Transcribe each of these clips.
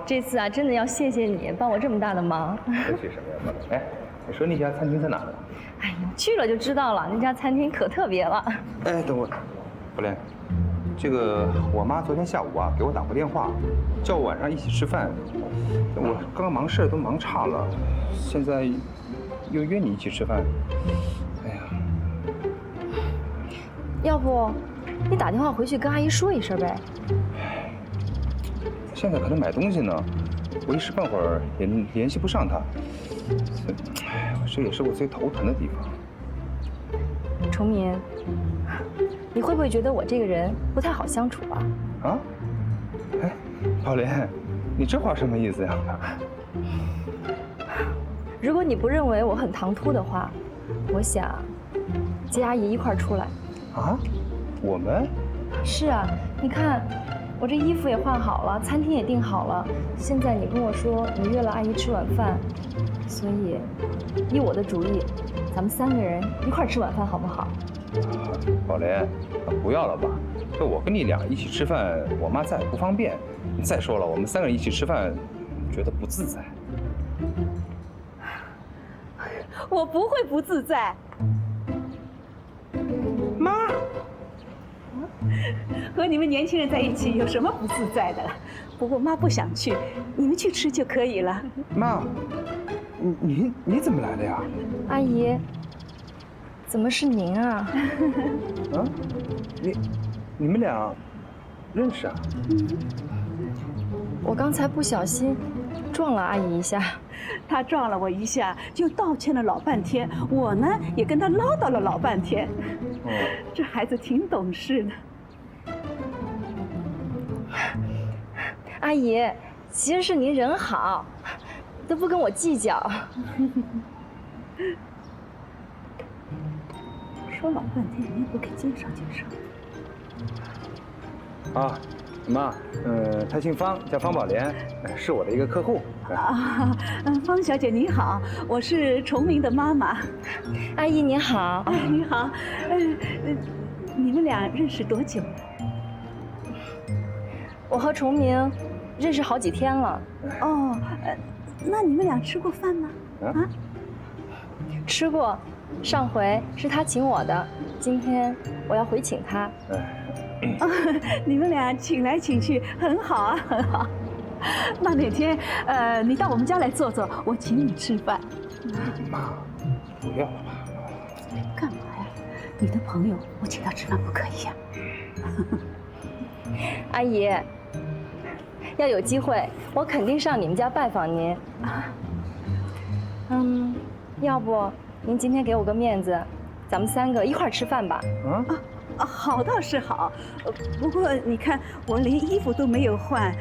这次啊，真的要谢谢你帮我这么大的忙。客气什么呀，妈？哎，你说那家餐厅在哪呢？哎呀，去了就知道了，那家餐厅可特别了。哎，等会儿，宝莲，这个我妈昨天下午啊给我打过电话，叫我晚上一起吃饭。我刚刚忙事都忙差了，现在又约你一起吃饭。哎呀，要不你打电话回去跟阿姨说一声呗。现在可能买东西呢，我一时半会儿也联系不上她。哎，这也是我最头疼的地方。崇明，你会不会觉得我这个人不太好相处啊？啊？哎，宝莲，你这话什么意思呀？如果你不认为我很唐突的话，我想接阿姨一块儿出来。啊？我们？是啊，你看我这衣服也换好了，餐厅也订好了。现在你跟我说你约了阿姨吃晚饭，所以依我的主意，咱们3个人一块儿吃晚饭好不好？宝莲，不要了吧？这我跟你俩一起吃饭，我妈在不方便。再说了，我们3个人一起吃饭，觉得不自在。我不会不自在。妈，和你们年轻人在一起有什么不自在的了？不过妈不想去，你们去吃就可以了。妈，你怎么来的呀？阿姨，怎么是您啊？啊，你们俩认识啊？我刚才不小心撞了阿姨一下。他撞了我一下，就道歉了老半天。我呢，也跟他唠叨了老半天。哦，这孩子挺懂事的。阿姨，其实是您人好，都不跟我计较。说老半天，你也不给介绍介绍。啊，妈，她姓方，叫方宝莲，是我的一个客户。啊，方小姐你好，我是崇明的妈妈。阿姨您好。哎，你好，你们俩认识多久了？我和崇明认识好几天了。哦，那你们俩吃过饭吗？啊？吃过，上回是他请我的，今天我要回请他。你们俩请来请去，很好啊，很好。那哪天，你到我们家来坐坐，我请你吃饭。妈，不要了吧？干嘛呀？你的朋友，我请他吃饭不可以呀？阿姨，要有机会，我肯定上你们家拜访您。啊？要不您今天给我个面子，咱们3个一块儿吃饭吧？好倒是好，不过你看我连衣服都没有换，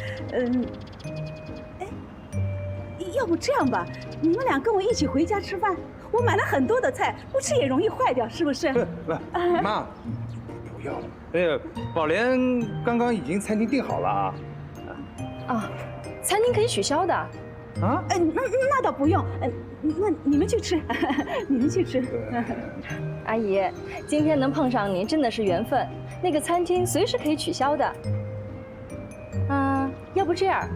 要不这样吧，你们俩跟我一起回家吃饭，我买了很多的菜，不吃也容易坏掉，是不是？妈，不要了。宝莲刚刚已经餐厅订好了啊。啊，餐厅可以取消的。啊？那倒不用，那你们去吃，你们去吃。阿姨，今天能碰上您真的是缘分。那个餐厅随时可以取消的。要不这样，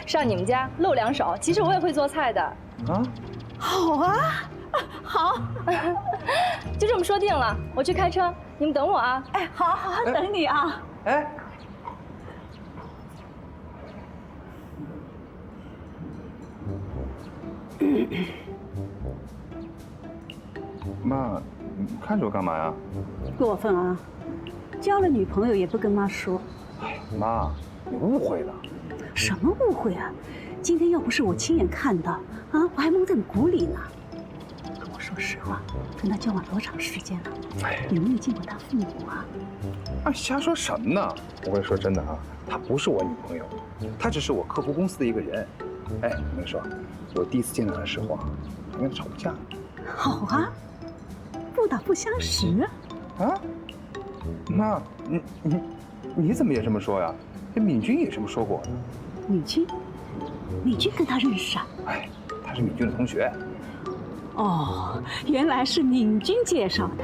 上你们家露2手，其实我也会做菜的。啊？好啊，好，就这么说定了。我去开车，你们等我啊。哎，好，等你啊。哎。妈，你看着我干嘛呀？过分啊！交了女朋友也不跟妈说。哎，妈，你误会了。什么误会啊？今天要不是我亲眼看到，啊，我还蒙在鼓里呢。跟我说实话，跟他交往多长时间了？有没有见过他父母啊？啊，瞎说什么呢？我跟你说真的啊，她不是我女朋友，她只是我客户公司的一个人。哎，我跟你说，我第一次见到她的时候啊，还跟她吵过架。好啊，不打不相识啊。啊？妈，你怎么也这么说呀？这敏君也这么说过。敏君跟他认识啊？哎，他是敏君的同学。哦，原来是敏君介绍的。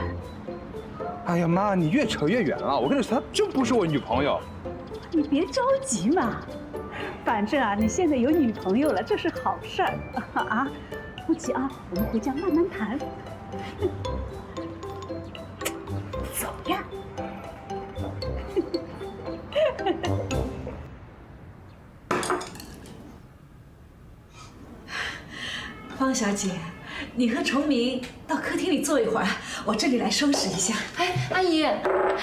哎呀妈，你越扯越远了。我跟你说，她真不是我女朋友。你别着急嘛，反正啊，你现在有女朋友了，这是好事儿啊！不急啊，我们回家慢慢谈。走呀！方小姐，你和崇明到客厅里坐一会儿，我这里来收拾一下。哎，阿姨，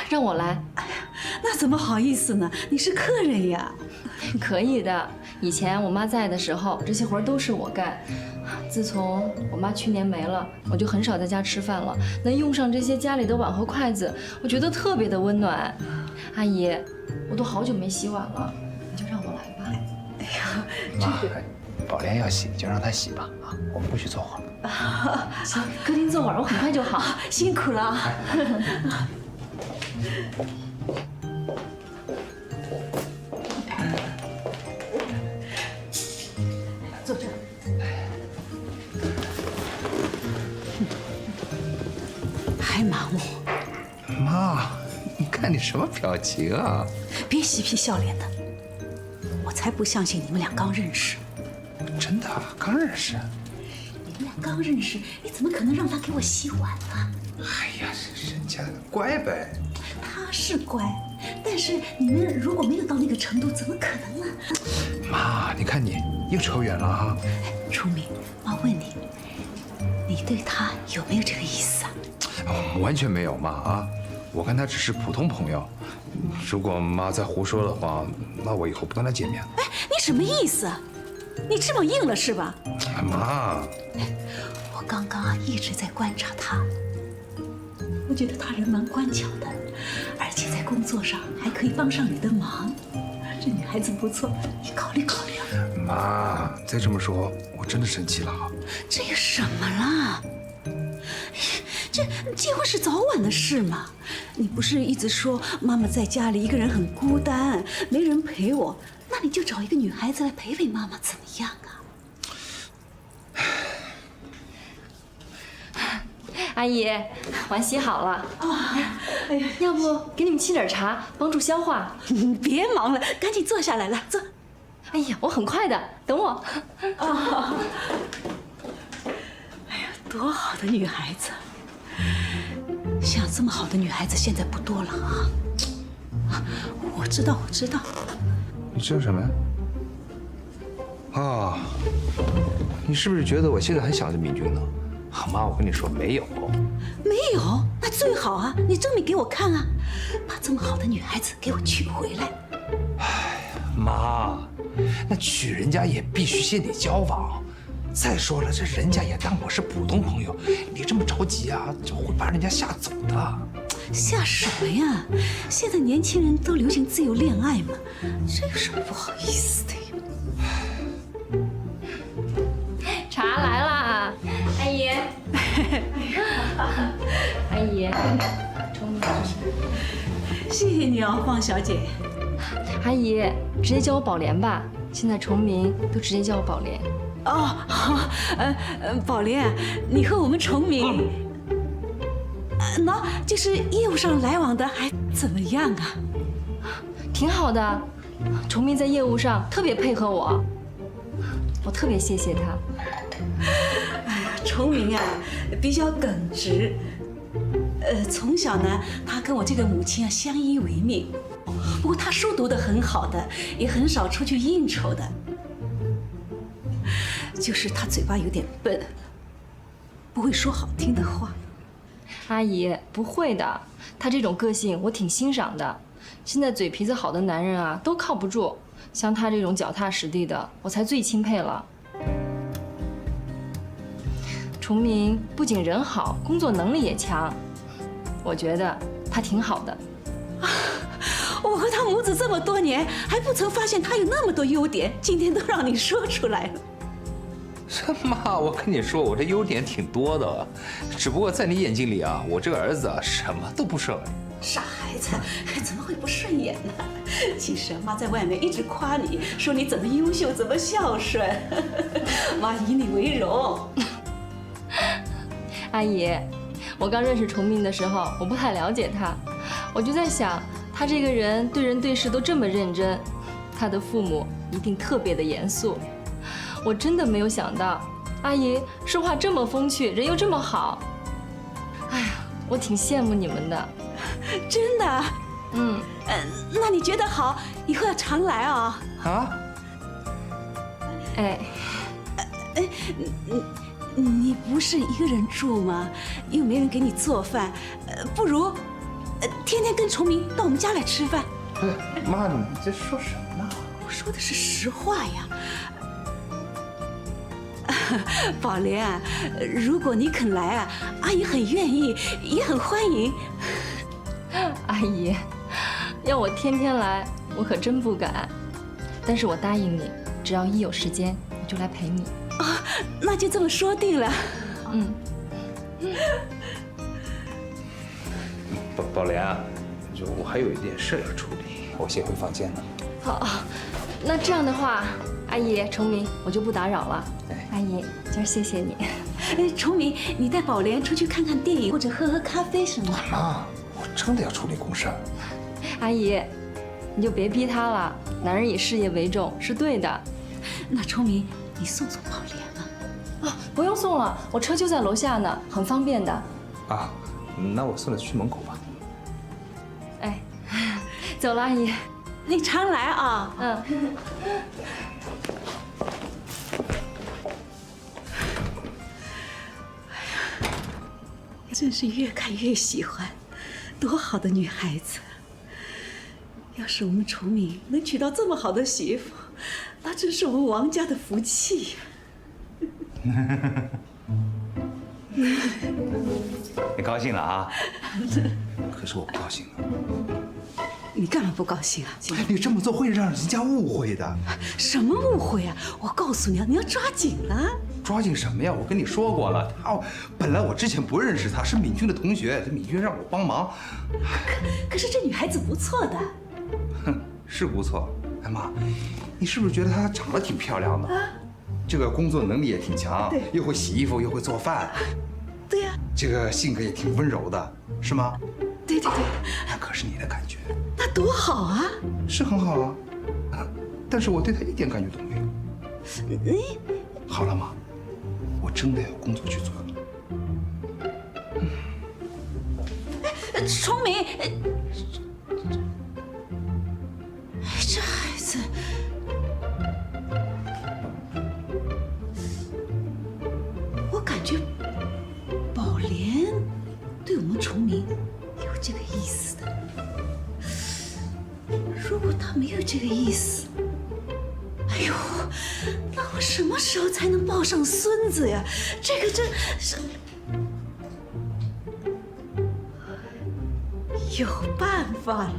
让我来。哎呀，那怎么好意思呢？你是客人呀。可以的，以前我妈在的时候，这些活都是我干。自从我妈去年没了，我就很少在家吃饭了。能用上这些家里的碗和筷子，我觉得特别的温暖。阿姨，我都好久没洗碗了，你就让我来吧。哎呀，妈，宝莲要洗就让她洗吧啊，我们过去坐会儿。行，客厅坐会儿，我很快就好。辛苦了啊。坐这儿。还瞒我？妈，你看你什么表情啊？别嬉皮笑脸的，我才不相信你们俩刚认识。真的刚认识？你们俩刚认识，你怎么可能让他给我洗碗呢？哎呀，人家乖呗。他是乖，但是你们如果没有到那个程度，怎么可能呢？妈，你看你又扯远了啊！崇明，妈问你，你对他有没有这个意思啊？完全没有，妈啊，我跟他只是普通朋友。如果妈再胡说的话，那我以后不跟他见面了。哎，你什么意思啊？你翅膀硬了是吧？妈，我刚刚啊一直在观察他，我觉得他人蛮乖巧的，而且在工作上还可以帮上你的忙。这女孩子不错，你考虑考虑啊。妈，再这么说，我真的生气了啊！这有什么啦？这结婚是早晚的事嘛。你不是一直说妈妈在家里一个人很孤单，没人陪我，那你就找一个女孩子来陪陪妈妈，怎么样啊？阿姨，碗洗好了。哎呀，要不给你们沏点茶，帮助消化。你别忙了，赶紧坐下来了，坐。哎呀，我很快的，等我。哎呀，多好的女孩子！像这么好的女孩子现在不多了啊！我知道，我知道。你知道什么呀？啊，你是不是觉得我现在还想着明君呢？妈，我跟你说没有。没有？那最好啊！你证明给我看啊！把这么好的女孩子给我娶回来。妈，那娶人家也必须先得交往。再说了，这人家也当我是普通朋友，你这么着急啊，就会把人家吓走的。吓什么呀？现在年轻人都流行自由恋爱嘛，这有什么不好意思的呀？茶来啦，阿姨。阿姨，冲你。谢谢你哦，方小姐。阿姨，直接叫我宝莲吧。现在崇明都直接叫我宝莲。哦，好，宝莲，你和我们崇明，就是业务上来往的还怎么样啊？挺好的，崇明在业务上特别配合我，我特别谢谢他。哎呀，崇明啊，比较耿直。从小呢，他跟我这个母亲啊相依为命。不过他书读得很好的，也很少出去应酬的。就是他嘴巴有点笨，不会说好听的话。阿姨，不会的，他这种个性我挺欣赏的。现在嘴皮子好的男人啊，都靠不住，像他这种脚踏实地的，我才最钦佩了。崇明不仅人好，工作能力也强，我觉得他挺好的。我和他母子这么多年，还不曾发现他有那么多优点，今天都让你说出来了。妈，我跟你说，我这优点挺多的，只不过在你眼睛里啊，我这个儿子啊，什么都不是而已。傻孩子，怎么会不顺眼呢？其实妈在外面一直夸你，说你怎么优秀，怎么孝顺，妈以你为荣。阿姨，我刚认识崇明的时候，我不太了解他，我就在想，他这个人对人对事都这么认真，他的父母一定特别的严肃。我真的没有想到，阿姨说话这么风趣，人又这么好。哎呀，我挺羡慕你们的。真的？嗯，那你觉得好，以后要常来啊。啊？哎，你不是一个人住吗？又没人给你做饭，不如，天天跟崇明到我们家来吃饭。妈，你这说什么呢？我说的是实话呀。宝莲，如果你肯来啊，阿姨很愿意，也很欢迎。阿姨，要我天天来，我可真不敢。但是我答应你，只要一有时间，我就来陪你。那就这么说定了。嗯。宝莲啊，我还有一点事要处理，我先回房间了。好，那这样的话，阿姨、崇明，我就不打扰了。阿姨，今儿谢谢你。崇明，你带宝莲出去看看电影，或者喝喝咖啡什么？妈，我真的要处理公事。阿姨，你就别逼他了，男人以事业为重是对的。那崇明，你送宝莲啊？啊，不用送了，我车就在楼下呢，很方便的。啊，那我送她去门口吧。哎，走了，阿姨。你常来啊。嗯。真是越看越喜欢，多好的女孩子！要是我们崇明能娶到这么好的媳妇，那真是我们王家的福气呀！你高兴了啊？可是我不高兴了。你干嘛不高兴啊？你这么做会让人家误会的。什么误会啊？我告诉你啊，你要抓紧了。抓紧什么呀？我跟你说过了，本来我之前不认识她，是敏君的同学，这敏君让我帮忙。可是这女孩子不错的。哼，是不错。哎妈，你是不是觉得她长得挺漂亮的？这个工作能力也挺强，对，又会洗衣服，又会做饭。对呀。这个性格也挺温柔的，是吗？对对对。那可是你的感觉。那多好啊！是很好啊，但是我对她一点感觉都没有。你好了妈，我真的有工作去做了。崇明，这孩子，我感觉宝莲对我们崇明有这个意思的。如果他没有这个意思，哎呦，那我什么时候才能抱上孙子呀？这个真是有办法了。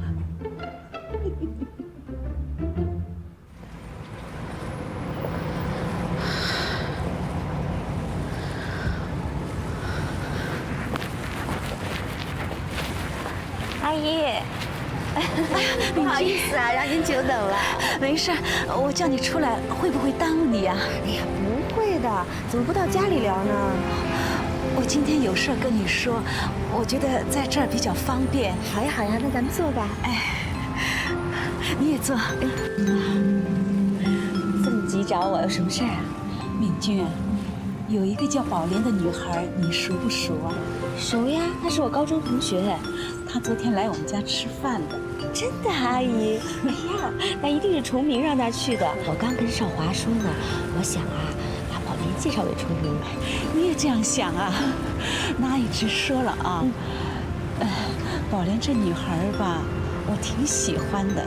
阿姨，不好意思啊，让您久等了。没事，我叫你出来会不会耽误你啊？哎呀，不会的，怎么不到家里聊呢？我今天有事跟你说，我觉得在这儿比较方便。好呀好呀，那咱们坐吧。哎，你也坐。这么急找我，有什么事儿啊？敏君啊，有一个叫宝莲的女孩，你熟不熟啊？熟呀，她是我高中同学。她昨天来我们家吃饭的。真的，阿姨？哎呀，那一定是崇明让她去的。我刚跟少华说呢，我想啊，把宝莲介绍给崇明。你也这样想啊？那阿姨直说了啊。宝莲这女孩吧，我挺喜欢的。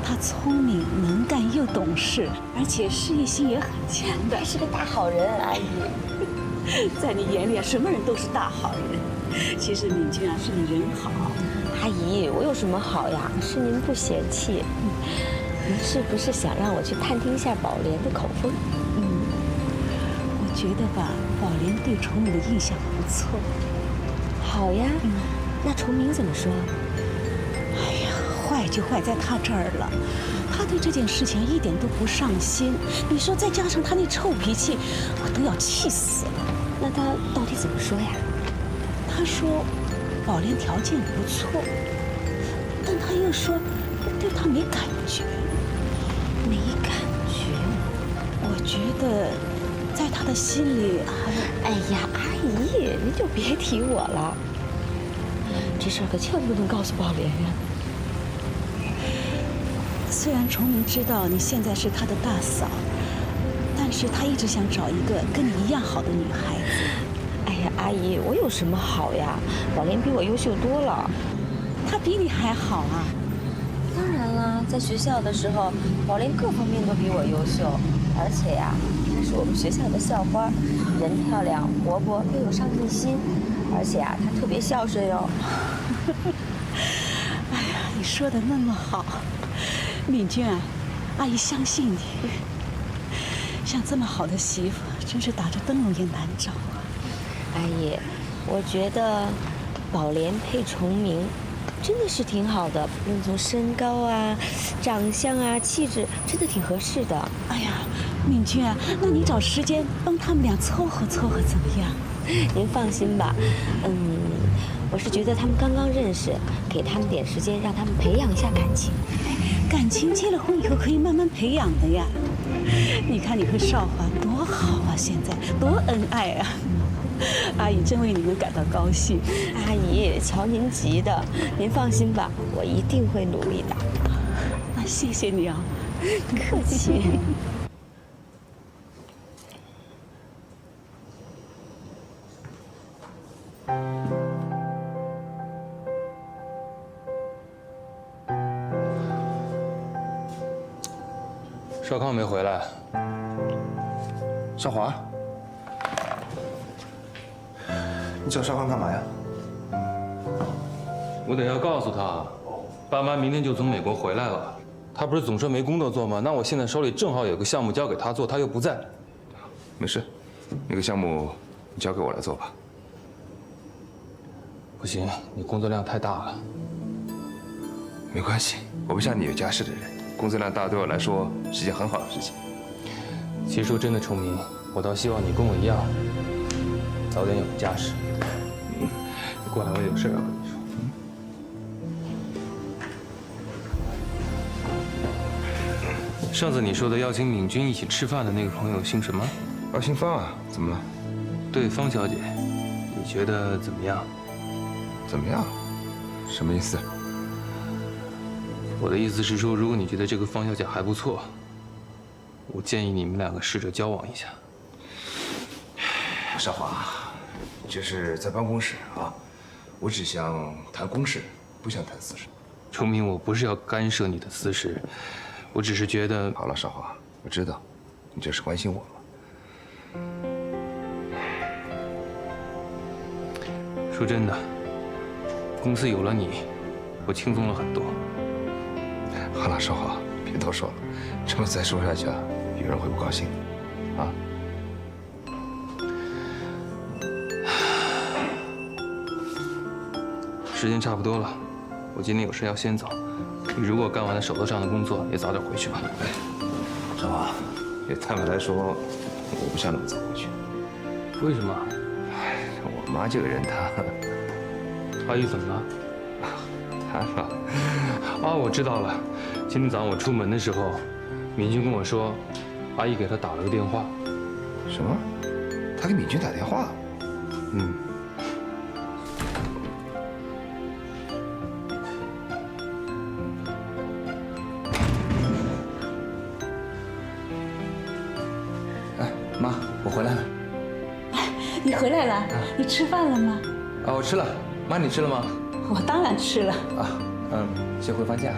她聪明、能干又懂事，而且事业心也很强的。她是个大好人，阿姨。在你眼里啊，什么人都是大好人。其实敏君啊，是你人好。阿姨，我有什么好呀？是您不嫌弃。您是不是想让我去探听一下宝莲的口风？我觉得吧，宝莲对崇明的印象不错。好呀。那崇明怎么说？哎呀，坏就坏在他这儿了。他对这件事情一点都不上心。你说再加上他那臭脾气，我都要气死了。那他到底怎么说呀？他说，宝莲条件不错，但他又说对他没感觉。得，在他的心里还……哎呀，阿姨，您就别提我了。这事儿可千万不能告诉宝莲呀。虽然崇明知道你现在是他的大嫂，但是他一直想找一个跟你一样好的女孩子。哎呀，阿姨，我有什么好呀？宝莲比我优秀多了。他比你还好啊！当然啦，在学校的时候，宝莲各方面都比我优秀，而且呀，她是我们学校的校花，人漂亮、活泼又有上进心，而且啊，她特别孝顺哟。哎呀，你说的那么好，敏君啊，阿姨相信你。像这么好的媳妇，真是打着灯笼也难找啊！阿姨，我觉得宝莲配崇明真的是挺好的，无论从身高啊、长相啊、气质，真的挺合适的。哎呀，敏君啊，那你找时间帮他们俩凑合凑合怎么样？您放心吧，我是觉得他们刚刚认识，给他们点时间，让他们培养一下感情。感情结了婚以后可以慢慢培养的呀。你看你和少华多好啊，现在多恩爱啊！阿姨真为你们感到高兴。阿姨，瞧您急的，您放心吧，我一定会努力的。那谢谢你啊，客气。少康没回来，少华，你找少康干嘛呀？我得要告诉他，爸妈明天就从美国回来了。他不是总说没工作做吗？那我现在手里正好有个项目交给他做，他又不在。没事，那个项目你交给我来做吧。不行，你工作量太大了。没关系，我不像你有家室的人，工作量大对我来说是件很好的事情。其实说真的，崇明，我倒希望你跟我一样，早点有个家室。你过来，我有事要跟你说。上次你说的邀请敏君一起吃饭的那个朋友姓什么？哦，姓方啊，怎么了？对，方小姐，你觉得怎么样？怎么样？什么意思？我的意思是说，如果你觉得这个方小姐还不错，我建议你们两个试着交往一下。少华，这是在办公室啊，我只想谈公事，不想谈私事。崇明，我不是要干涉你的私事，我只是觉得……好了，少华，我知道，你这是关心我嘛。说真的，公司有了你，我轻松了很多。好了，少华，别多说了，这么再说下去啊，有人会不高兴的，啊。时间差不多了，我今天有事要先走。你如果干完了手头上的工作，也早点回去吧。哎，少华，也坦白来说，我不想那么早回去。为什么？哎，我妈这个人她……阿姨怎么了？她啊，啊，我知道了。今天早上我出门的时候，敏君跟我说，阿姨给她打了个电话。什么？她给敏君打电话？嗯。哎，妈，我回来了。哎，你回来了？你吃饭了吗？啊，我吃了。妈，你吃了吗？我当然吃了。啊，先回房间。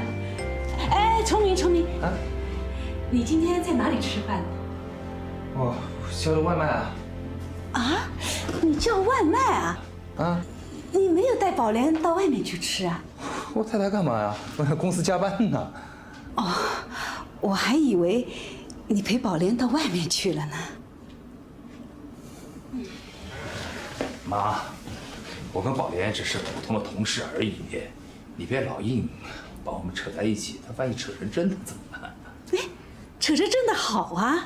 哎，崇明，崇明啊，你今天在哪里吃饭呢？我叫的外卖啊。啊，你叫外卖啊？啊，你没有带宝莲到外面去吃啊？我太太干嘛呀？我在公司加班呢。哦，我还以为你陪宝莲到外面去了呢。妈，我跟宝莲只是普通的同事而已，你别老硬把我们扯在一起，他万一扯成真的怎么办？哎，扯着真的好啊！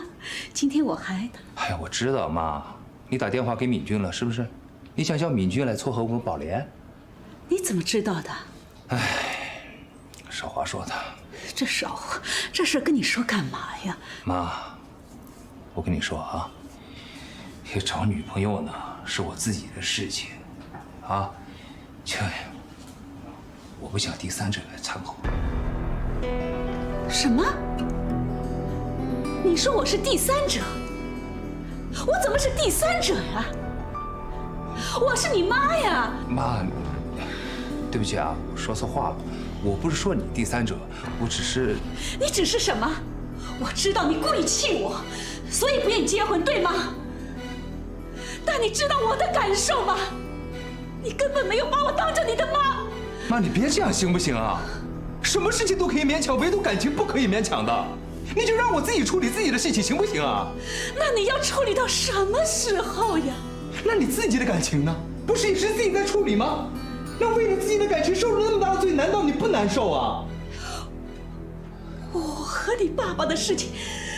今天我还……哎呀，我知道妈，你打电话给敏君了是不是？你想叫敏君来撮合我们宝莲？你怎么知道的？哎，少华说的。这少华，这事跟你说干嘛呀？妈，我跟你说啊，找女朋友呢是我自己的事情，啊，我不想第三者来掺和。什么？你说我是第三者？我怎么是第三者呀？我是你妈呀！妈，对不起啊，我说错话了。我不是说你第三者，我只是……你只是什么？我知道你故意气我，所以不愿意结婚，对吗？但你知道我的感受吗？你根本没有把我当成你的妈。妈，你别这样行不行啊？什么事情都可以勉强，唯独感情不可以勉强的。你就让我自己处理自己的事情，行不行啊？那你要处理到什么时候呀？那你自己的感情呢？不是也是自己在处理吗？那为了自己的感情受了那么大的罪，难道你不难受啊？我和你爸爸的事情，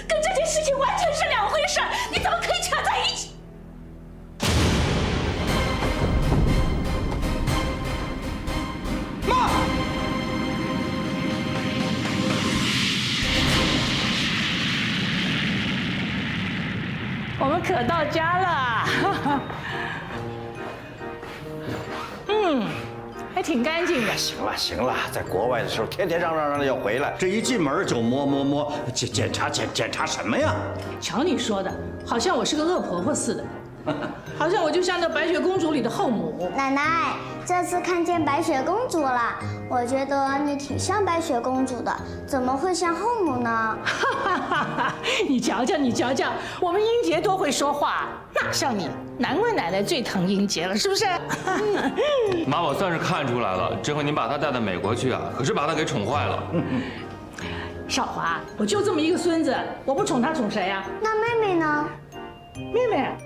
跟这件事情完全是两回事，你怎么可以扯在一起？妈！我们可到家了，还挺干净的。行了行了，在国外的时候天天让他要回来，这一进门就摸，检查什么呀？瞧你说的，好像我是个恶婆婆似的，好像我就像那白雪公主里的后母。奶奶，这次看见白雪公主了，我觉得你挺像白雪公主的，怎么会像后母呢？你瞧瞧，我们英杰多会说话，哪像你？难怪奶奶最疼英杰了，是不是？妈，我算是看出来了，这回您把她带到美国去啊，可是把她给宠坏了。少华，我就这么一个孙子，我不宠他宠谁呀？那妹妹呢？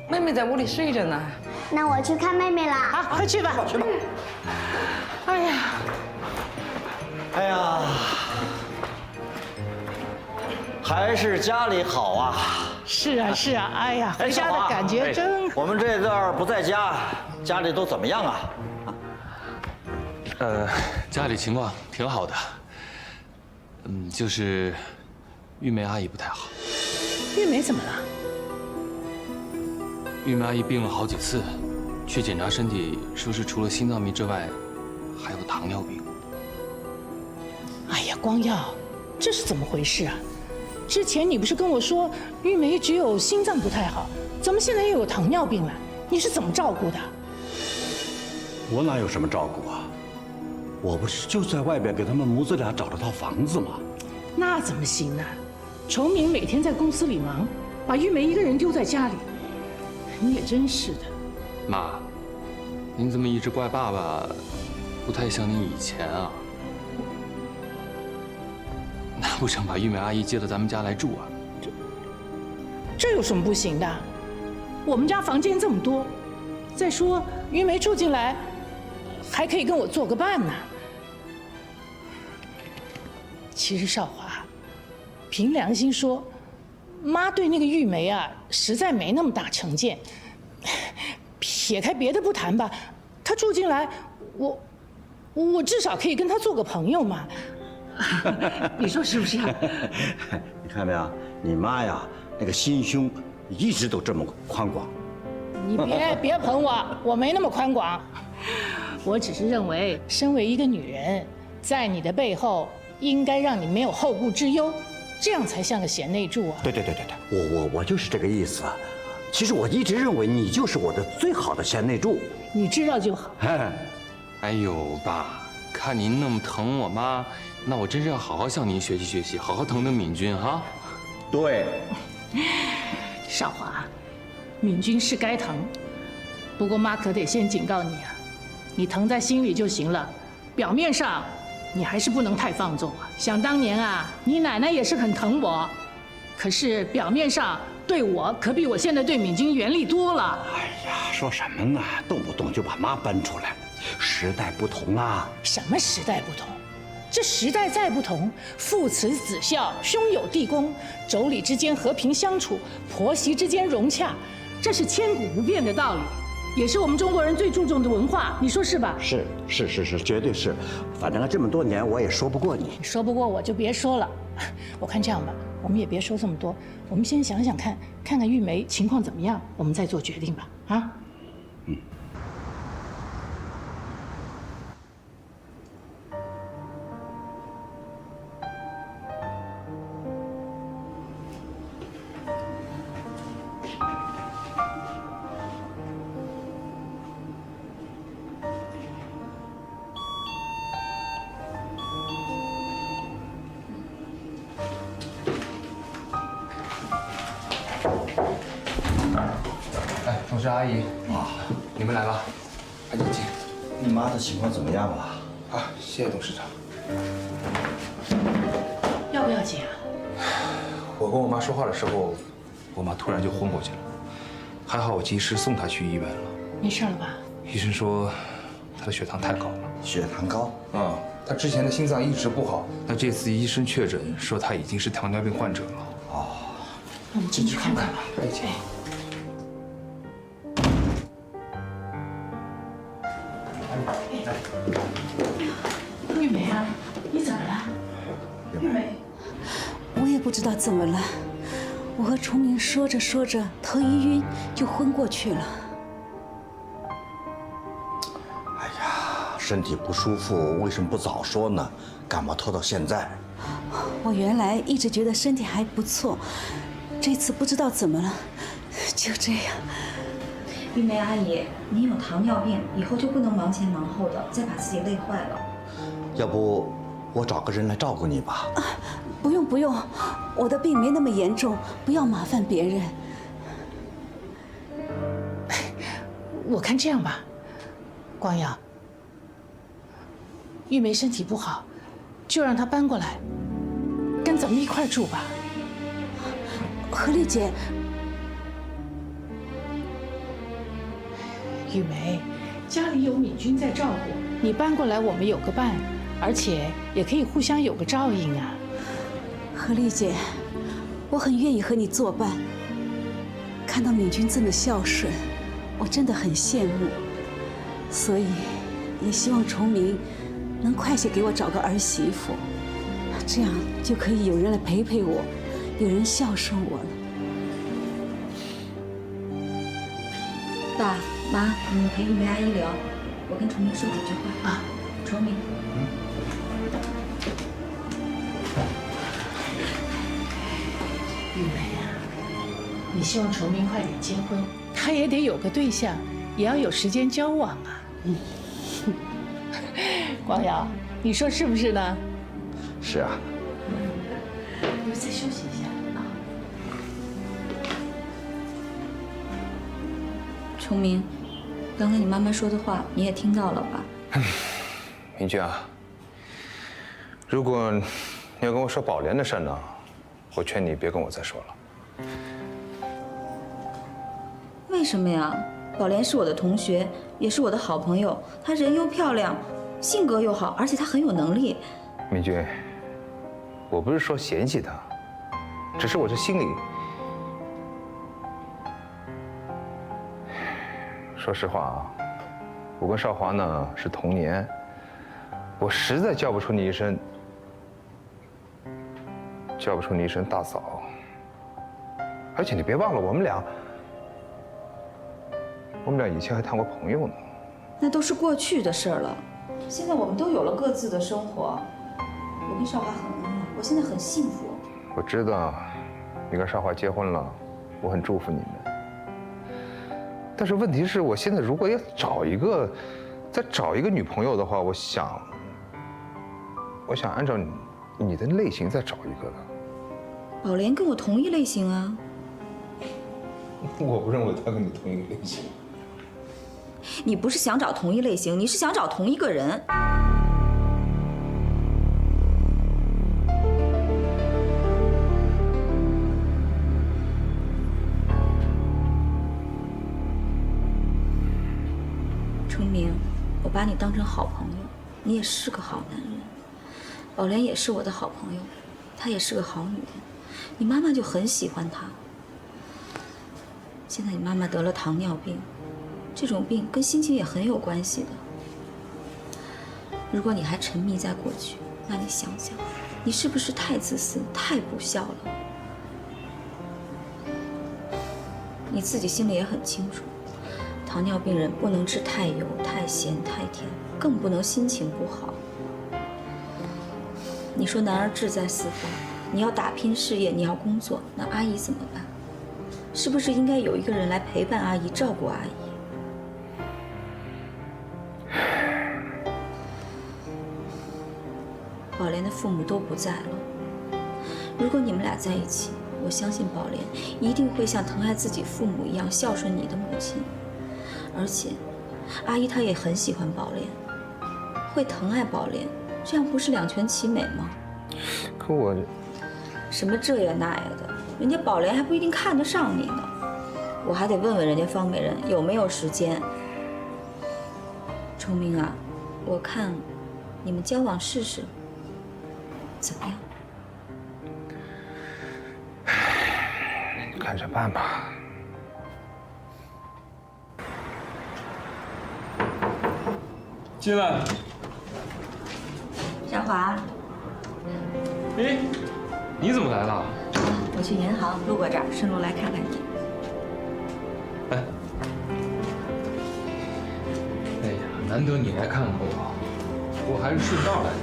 妹妹在屋里睡着呢。那我去看妹妹啦。好，快去吧。去吧。哎呀，哎呀，还是家里好啊。是啊，哎呀，回家的感觉真……我们这段不在家，家里都怎么样啊？家里情况挺好的，就是玉梅阿姨不太好。玉梅怎么了？玉梅阿姨病了好几次，去检查身体，说是除了心脏病之外，还有糖尿病。哎呀，光耀，这是怎么回事啊？之前你不是跟我说玉梅只有心脏不太好，怎么现在又有糖尿病了？你是怎么照顾的？我哪有什么照顾啊？我不是就在外边给他们母子俩找了套房子吗？那怎么行呢？崇明每天在公司里忙，把玉梅一个人丢在家里，你也真是的。妈，您这么一直怪爸爸，不太像您以前啊。难不成把玉梅阿姨接到咱们家来住啊？这有什么不行的？我们家房间这么多，再说玉梅住进来，还可以跟我做个伴呢。其实少华，凭良心说，妈对那个玉梅啊，实在没那么大成见。撇开别的不谈吧，她住进来，我至少可以跟她做个朋友嘛。你说是不是啊？你看没有，你妈呀，那个心胸一直都这么宽广。你别捧我，我没那么宽广。我只是认为，身为一个女人，在你的背后应该让你没有后顾之忧，这样才像个贤内助啊。对，我就是这个意思。其实我一直认为你就是我的最好的贤内助。你知道就好。哎呦，爸，看您那么疼我妈，那我真是要好好向您学习学习，好好疼疼敏君哈。对。少华，敏君是该疼，不过妈可得先警告你啊，你疼在心里就行了，表面上你还是不能太放纵啊。想当年啊，你奶奶也是很疼我，可是表面上对我可比我现在对敏君严厉多了。哎呀，说什么呢？动不动就把妈搬出来，时代不同啦。什么时代不同？这时代再不同，父慈子孝，兄友弟恭，妯娌之间和平相处，婆媳之间融洽，这是千古不变的道理，也是我们中国人最注重的文化，你说是吧？是，绝对是。反正这么多年我也说不过你。说不过我就别说了，我看这样吧，我们也别说这么多，我们先想想看，看看玉梅情况怎么样，我们再做决定吧。啊？嗯。哎，同事阿姨啊，你们来了，赶紧进。你妈的情况怎么样了？啊，谢谢董事长。要不要紧啊？我跟我妈说话的时候，我妈突然就昏过去了，还好我及时送她去医院了。没事了吧？医生说她的血糖太高了。血糖高？啊，她之前的心脏一直不好，但这次医生确诊说她已经是糖尿病患者了。哦，那我们进去看看吧。快请。玉梅啊，你怎么了？玉梅，我也不知道怎么了，我和崇明说着说着，头一晕就昏过去了。哎呀，身体不舒服，为什么不早说呢？干嘛拖到现在？我原来一直觉得身体还不错，这次不知道怎么了，就这样。玉梅阿姨，您有糖尿病，以后就不能忙前忙后的，再把自己累坏了。要不我找个人来照顾你吧？不用不用，我的病没那么严重，不要麻烦别人。我看这样吧，光耀，玉梅身体不好，就让她搬过来，跟咱们一块儿住吧。何丽姐，玉梅，家里有敏君在照顾，你搬过来我们有个伴，而且也可以互相有个照应啊。何丽姐，我很愿意和你作伴。看到敏君这么孝顺，我真的很羡慕，所以也希望崇明能快些给我找个儿媳妇，这样就可以有人来陪陪我，有人孝顺我了。爸妈，你们陪玉梅阿姨聊，我跟崇明说几句话啊。崇明，玉梅啊，你希望崇明快点结婚，他也得有个对象，也要有时间交往啊。光耀，你说是不是呢？是啊。你们再休息一下啊。崇明，刚才你妈妈说的话你也听到了吧？明君啊，如果你要跟我说宝莲的事呢，我劝你别跟我再说了。为什么呀？宝莲是我的同学，也是我的好朋友，她人又漂亮，性格又好，而且她很有能力。明君，我不是说嫌弃她，只是我这心里，说实话啊，我跟少华呢是同年，我实在叫不出你一声大嫂。而且你别忘了，我们俩以前还谈过朋友呢。那都是过去的事儿了，现在我们都有了各自的生活。我跟少华很恩爱，我现在很幸福。我知道，你跟少华结婚了，我很祝福你们。但是问题是我现在如果要再找一个女朋友的话，我想按照你的类型再找一个的。宝莲跟我同一类型啊。我不认为她跟你同一个类型。你不是想找同一类型，你是想找同一个人。崇明，我把你当成好朋友，你也是个好男人。宝莲也是我的好朋友，她也是个好女人，你妈妈就很喜欢她。现在你妈妈得了糖尿病，这种病跟心情也很有关系的。如果你还沉迷在过去，那你想想，你是不是太自私、太不孝了？你自己心里也很清楚，糖尿病人不能吃太油、太咸、太甜，更不能心情不好。你说男儿志在四方，你要打拼事业，你要工作，那阿姨怎么办？是不是应该有一个人来陪伴阿姨、照顾阿姨？宝莲的父母都不在了，如果你们俩在一起，我相信宝莲一定会像疼爱自己父母一样孝顺你的母亲。而且，阿姨她也很喜欢宝莲，会疼爱宝莲，这样不是两全其美吗？可我什么这呀那呀的，人家宝莲还不一定看得上你呢。我还得问问人家方美人有没有时间。崇明啊，我看你们交往试试，怎么样？看着办吧。进来。小华，哎，你怎么来了？我去银行路过这儿，顺路来看看你。哎，哎呀，难得你来看看我，我还是顺道来的。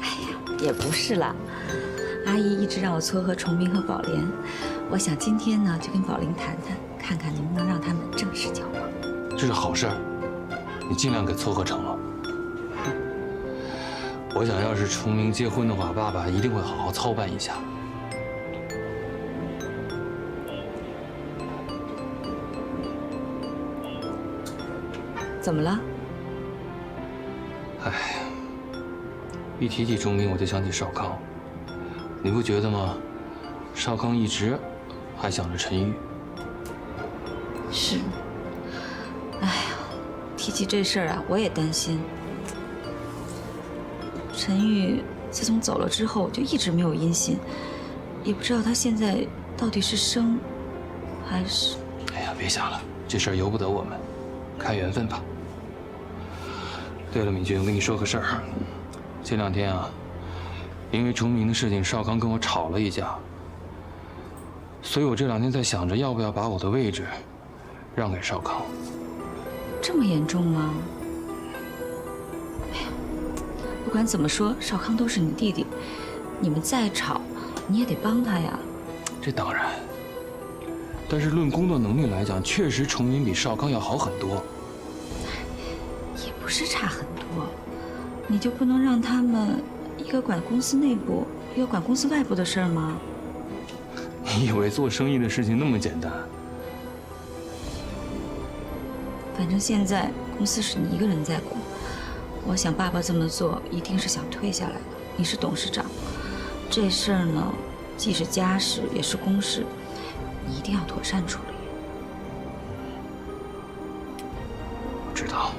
哎呀，也不是啦，阿姨一直让我撮合崇明和宝莲，我想今天呢就跟宝玲谈谈，看看能不能让他们正式交往。这是好事儿，你尽量给撮合成了。我想要是崇明结婚的话，爸爸一定会好好操办一下。怎么了？哎，一提起崇明，我就想起少康，你不觉得吗？少康一直还想着陈玉。是。哎呀，提起这事儿啊，我也担心。陈玉自从走了之后，就一直没有音信，也不知道他现在到底是生还是……哎呀，别想了，这事儿由不得我们，看缘分吧。对了，敏君，我跟你说个事儿，前2天啊，因为崇明的事情，少康跟我吵了一架，所以我这2天在想着要不要把我的位置让给少康。这么严重吗？哎呀，不管怎么说，少康都是你弟弟，你们再吵，你也得帮他呀。这当然，但是论工作能力来讲，确实崇明比少康要好很多。也不是差很多，你就不能让他们一个管公司内部，一个管公司外部的事儿吗？你以为做生意的事情那么简单？反正现在公司是你一个人在管，我想爸爸这么做一定是想退下来的。你是董事长，这事儿呢，既是家事也是公事，你一定要妥善处理。我知道。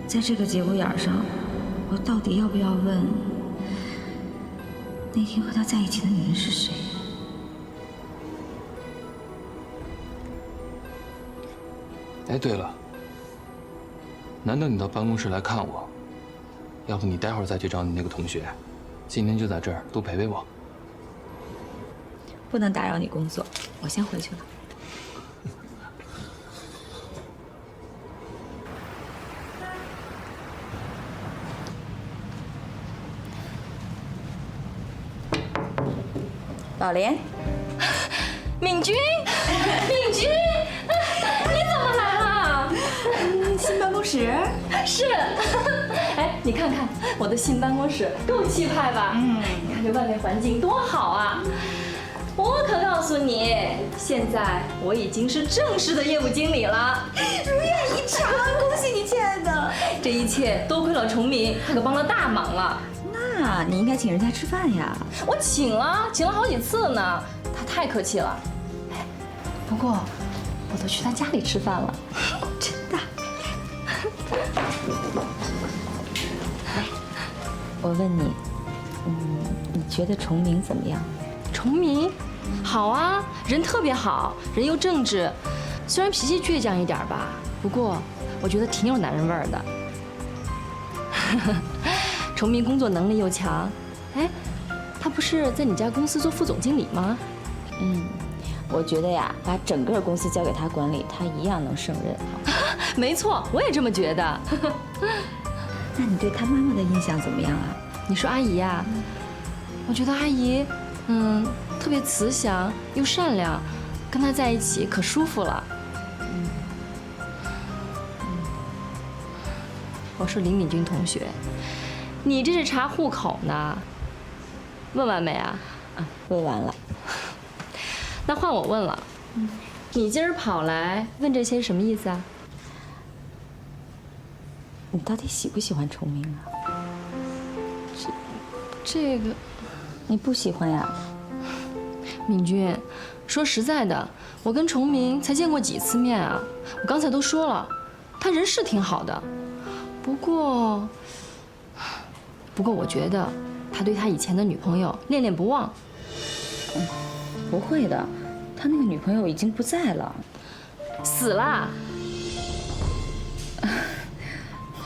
在这个节骨眼上，我到底要不要问那天和他在一起的女人是谁？哎，对了，难得你到办公室来看我，要不你待会儿再去找你那个同学，今天就在这儿多陪陪我。不能打扰你工作，我先回去了。宝莲，敏君，敏君，你怎么来了？新办公室是。哎，你看看我的新办公室，够气派吧？你看这外面环境多好啊！我可告诉你，现在我已经是正式的业务经理了，如愿以偿，恭喜你，亲爱的！这一切多亏了崇明，他可帮了大忙了。那你应该请人家吃饭呀。我请了好几次呢，他太客气了。哎，不过我都去他家里吃饭了。真的？我问你，你觉得崇明怎么样？崇明，好啊，人特别好，人又正直，虽然脾气倔强一点吧，不过我觉得挺有男人味儿的。崇明工作能力又强，哎，他不是在你家公司做副总经理吗？我觉得呀，把整个公司交给他管理，他一样能胜任。没错，我也这么觉得。那你对他妈妈的印象怎么样啊？你说阿姨呀，我觉得阿姨，特别慈祥又善良，跟她在一起可舒服了。我说林敏君同学，你这是查户口呢？问完没啊？问完了。那换我问了，你今儿跑来问这些什么意思啊？你到底喜不喜欢崇明啊？这个，你不喜欢呀？敏君，说实在的，我跟崇明才见过几次面啊？我刚才都说了，他人是挺好的，不过我觉得他对他以前的女朋友恋恋不忘。不会的，他那个女朋友已经不在了，死了。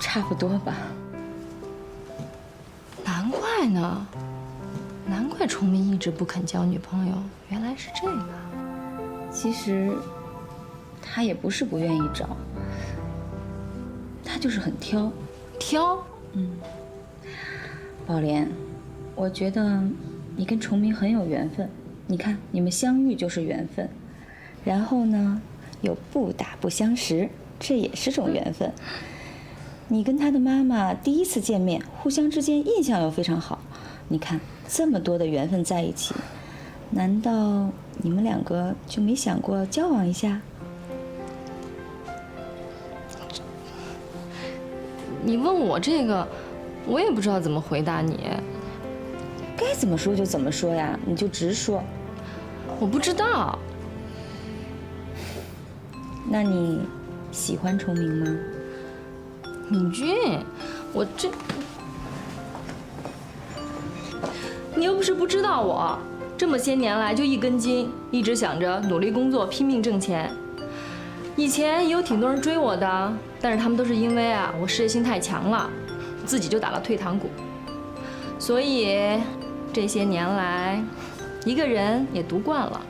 差不多吧。难怪呢，难怪崇明一直不肯交女朋友，原来是这个。其实他也不是不愿意找，他就是很挑。挑？宝莲，我觉得你跟崇明很有缘分。你看，你们相遇就是缘分，然后呢，又不打不相识，这也是种缘分。你跟他的妈妈第一次见面，互相之间印象又非常好。你看，这么多的缘分在一起，难道你们两个就没想过交往一下？你问我这个，我也不知道怎么回答你。该怎么说就怎么说呀，你就直说。我不知道。那你喜欢崇明吗？敏君，你又不是不知道我，这么些年来就一根筋，一直想着努力工作，拼命挣钱。以前也有挺多人追我的，但是他们都是因为我事业心太强了，自己就打了退堂鼓。所以这些年来，一个人也读惯了。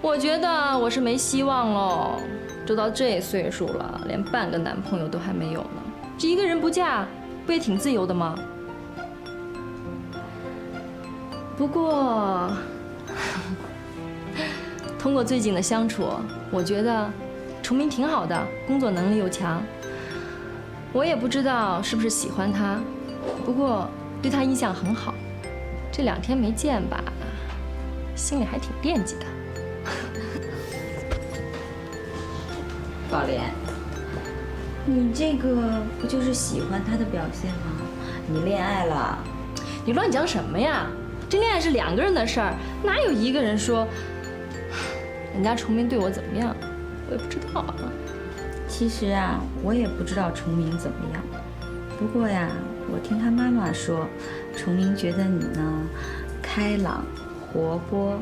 我觉得我是没希望喽。都到这岁数了，连半个男朋友都还没有呢。这一个人不嫁，不也挺自由的吗？不过，通过最近的相处，我觉得崇明挺好的，工作能力又强。我也不知道是不是喜欢他，不过对他印象很好。这2天没见吧，心里还挺惦记的。宝莲，你这个不就是喜欢他的表现吗？你恋爱了？你乱讲什么呀？这恋爱是2个人的事儿，哪有一个人说人家崇明对我怎么样？我也不知道啊。其实啊，我也不知道崇明怎么样。不过呀，我听他妈妈说，崇明觉得你呢开朗、活泼，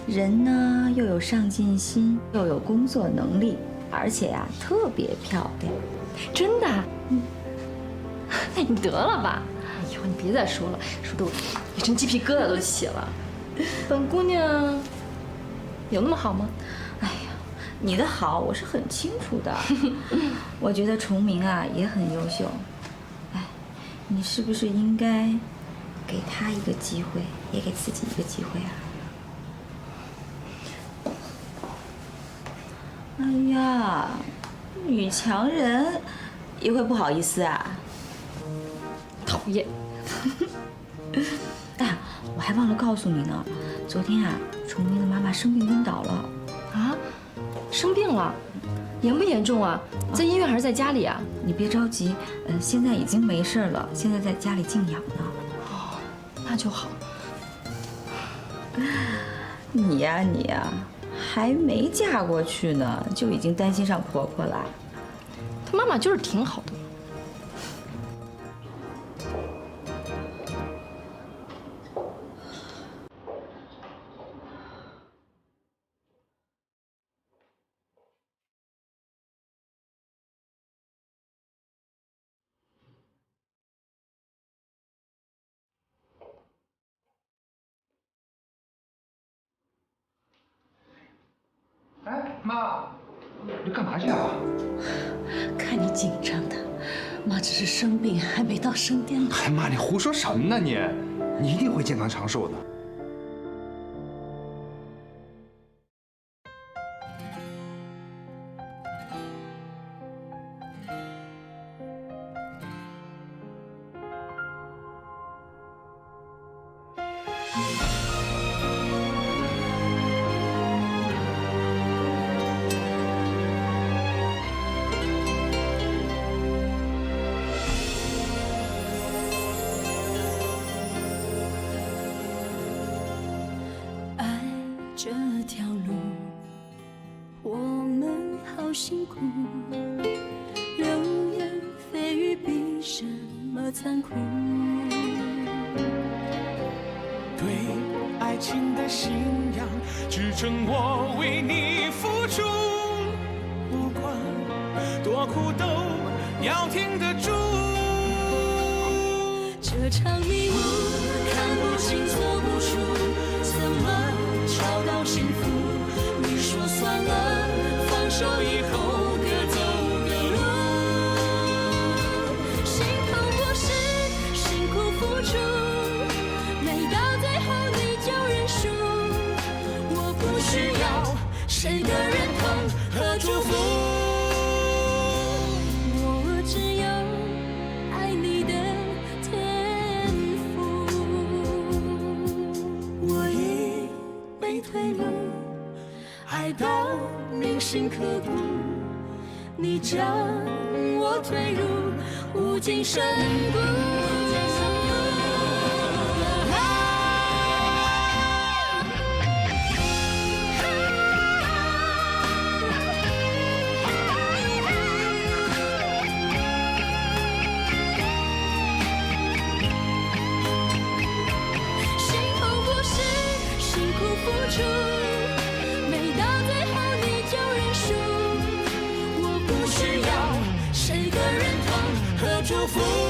人呢又有上进心，又有工作能力。而且呀，特别漂亮。真的？你得了吧！哎呦，你别再说了，说的我一身鸡皮疙瘩都起了。本姑娘有那么好吗？哎呀，你的好我是很清楚的。我觉得崇明啊也很优秀。哎，你是不是应该给他一个机会，也给自己一个机会啊？哎呀，女强人也会不好意思啊？讨厌！哎呀，我还忘了告诉你呢，昨天啊，崇明的妈妈生病晕倒了。啊？生病了？严不严重啊？在医院还是在家里啊？你别着急，现在已经没事了，现在在家里静养呢。哦，那就好。你呀，还没嫁过去呢，就已经担心上婆婆了。她妈妈就是挺好的。妈，你干嘛去啊？看你紧张的，妈只是生病，还没到生颠倒。哎妈，你胡说什么呢你？你一定会健康长寿的。这条路我们好辛苦，流言蜚语比什么残酷？对爱情的信仰支撑我为你付出，不管多苦都要挺得住。这场迷雾看不清错不出，怎么找到幸福？你说算了，放手以后各走各路。心痛不是辛苦付出，没到最后你就认输。我不需要谁的认同和祝福，我只有爱你的天赋。我已没退路，爱到铭心刻骨，你将我推入无尽深谷。心痛不是辛苦付出，没到最后你就认输。我不需要谁的认同和祝福。